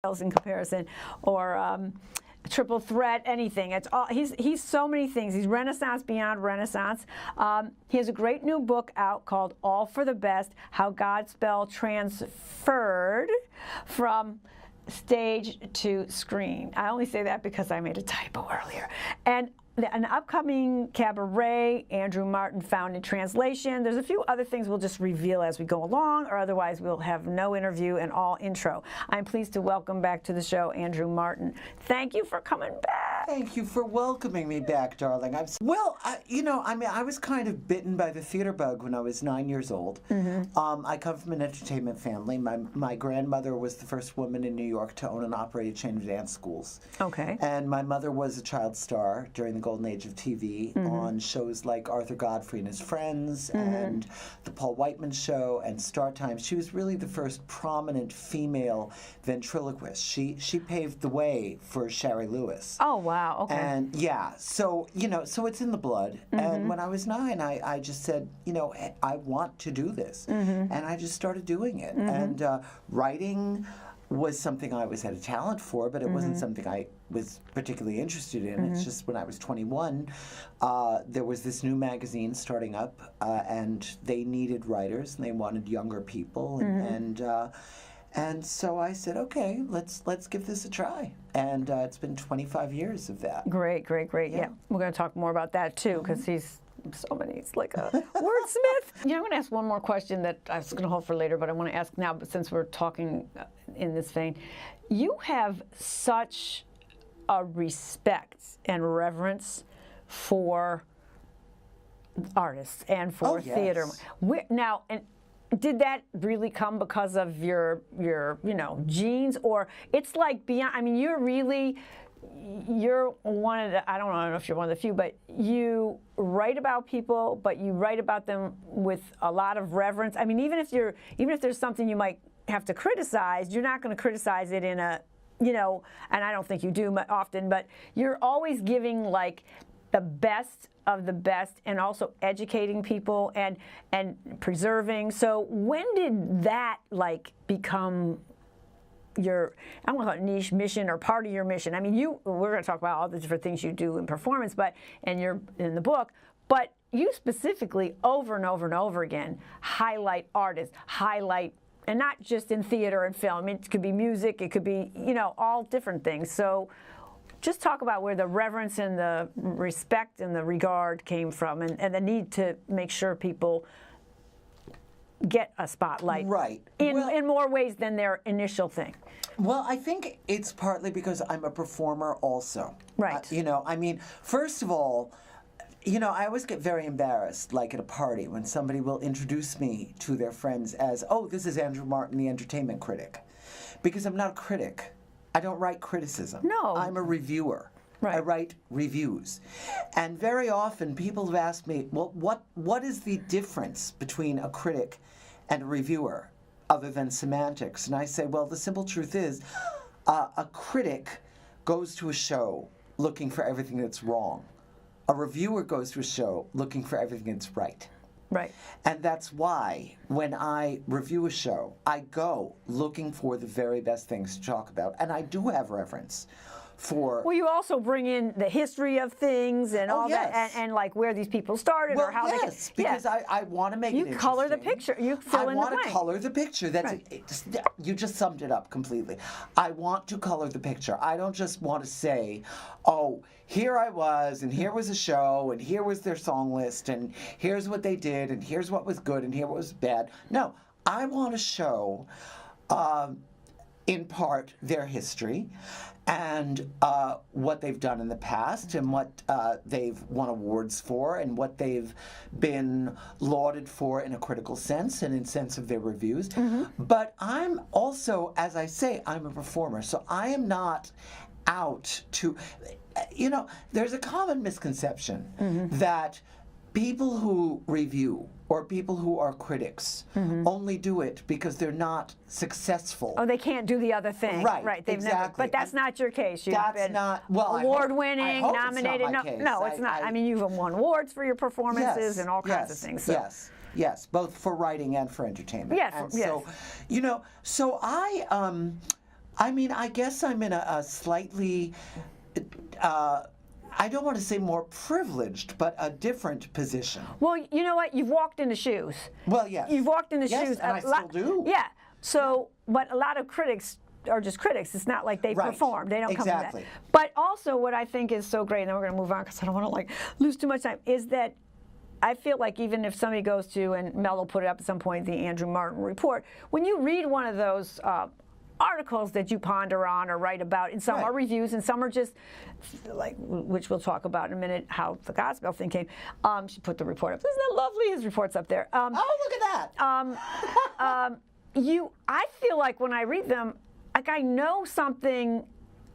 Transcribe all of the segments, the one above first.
in comparison, or triple threat, anything. It's all he's so many things. He's Renaissance beyond Renaissance. He has a great new book out called All for the Best: How Godspell Transferred from Stage to Screen. I only say that because I made a typo earlier. And an upcoming cabaret, AndrewMartin found in translation. There's a few other things we'll just reveal as we go along, or otherwise we'll have no interview and all intro. I'm pleased to welcome back to the show AndrewMartin. Thank you for coming back. Thank you for welcoming me back, darling. I was kind of bitten by the theater bug when I was 9 years old. Mm-hmm. I come from an entertainment family. My grandmother was the first woman in New York to own an operated chain of dance schools. Okay. And my mother was a child star during the golden age of TV, mm-hmm. on shows like Arthur Godfrey and His Friends, mm-hmm. and The Paul Whiteman Show and Star Time. She was really the first prominent female ventriloquist. She paved the way for Shari Lewis. Oh, wow. Okay. And yeah, so it's in the blood. Mm-hmm. And when I was 9, I just said, I want to do this, mm-hmm. and I just started doing it. Mm-hmm. And writing was something I always had a talent for, but it mm-hmm. wasn't something I was particularly interested in. Mm-hmm. It's just when I was 21, there was this new magazine starting up, and they needed writers, and they wanted younger people, and so I said, okay, let's give this a try. And it's been 25 years of that. Great. Yeah, we're going to talk more about that too, because mm-hmm. he's so many. He's like a wordsmith. I'm going to ask one more question that I was going to hold for later, but I want to ask now, but since we're talking in this vein. You have such a respect and reverence for artists and for theater. Now, and did that really come because of your genes, or it's like beyond? I mean, you're one of the, I don't know if you're one of the few, but you write about people, but you write about them with a lot of reverence. I mean, even if there's something you might have to criticize, you're not going to criticize it in a, and I don't think you do often, but you're always giving like the best of the best, and also educating people and preserving. So when did that like become your, I don't know, niche mission or part of your mission? I mean, we're going to talk about all the different things you do in performance, and you're in the book, but you specifically over and over and over again highlight artists, and not just in theater and film. It could be music, it could be, all different things. So just talk about where the reverence and the respect and the regard came from, and the need to make sure people get a spotlight, right? In more ways than their initial thing. Well, I think it's partly because I'm a performer also. Right. First of all, I always get very embarrassed, like at a party, when somebody will introduce me to their friends as, oh, this is AndrewMartin, the entertainment critic. Because I'm not a critic. I don't write criticism. No. I'm a reviewer. Right. I write reviews. And very often people have asked me, well, what is the difference between a critic and a reviewer, other than semantics? And I say, well, the simple truth is, a critic goes to a show looking for everything that's wrong. A reviewer goes to a show looking for everything that's right. Right. And that's why when I review a show, I go looking for the very best things to talk about. And I do have reverence for... Well, you also bring in the history of things and all that, and like where these people started, or how they... Because I want to make it interesting. You color the picture. You fill in the blank. I want to color the picture. You just summed it up completely. I want to color the picture. I don't just want to say, oh, here I was, and here was a show, and here was their song list, and here's what they did, and here's what was good, and here what was bad. No, I want to show, in part, their history, and what they've done in the past, and what they've won awards for, and what they've been lauded for in a critical sense, and in sense of their reviews. Mm-hmm. But I'm also, as I say, I'm a performer, so I am not out to... there's a common misconception mm-hmm. that people who review or people who are critics mm-hmm. only do it because they're not successful. Oh, they can't do the other thing. Right, They've exactly. Never, but that's not your case. You've been well, award-winning, nominated. It's not my case. No, it's not. I mean, you've won awards for your performances and all kinds of things. So. Yes, both for writing and for entertainment. Yes, and so, so I mean, I guess I'm in a slightly, I don't want to say more privileged, but a different position. Well, you know what? You've walked in the shoes. Well, yes. You've walked in the yes, shoes. and I still do. Yeah. So, but a lot of critics are just critics. It's not like they Right. perform. They don't come Exactly. from that. But also, what I think is so great, and then we're going to move on because I don't want to like lose too much time, is that I feel like even if somebody goes to, and Mel will put it up at some point, the Andrew Martin report, when you read one of those articles that you ponder on or write about, and some Right. are reviews and some are just like, which we'll talk about in a minute, how the Godspell thing came. She put the report up. Isn't that lovely? His report's up there. Oh, look at that. I feel like when I read them, like I know something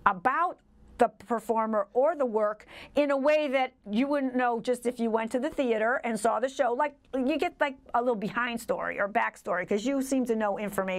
about the performer or the work in a way that you wouldn't know just if you went to the theater and saw the show. Like you get like a little behind story or backstory because you seem to know information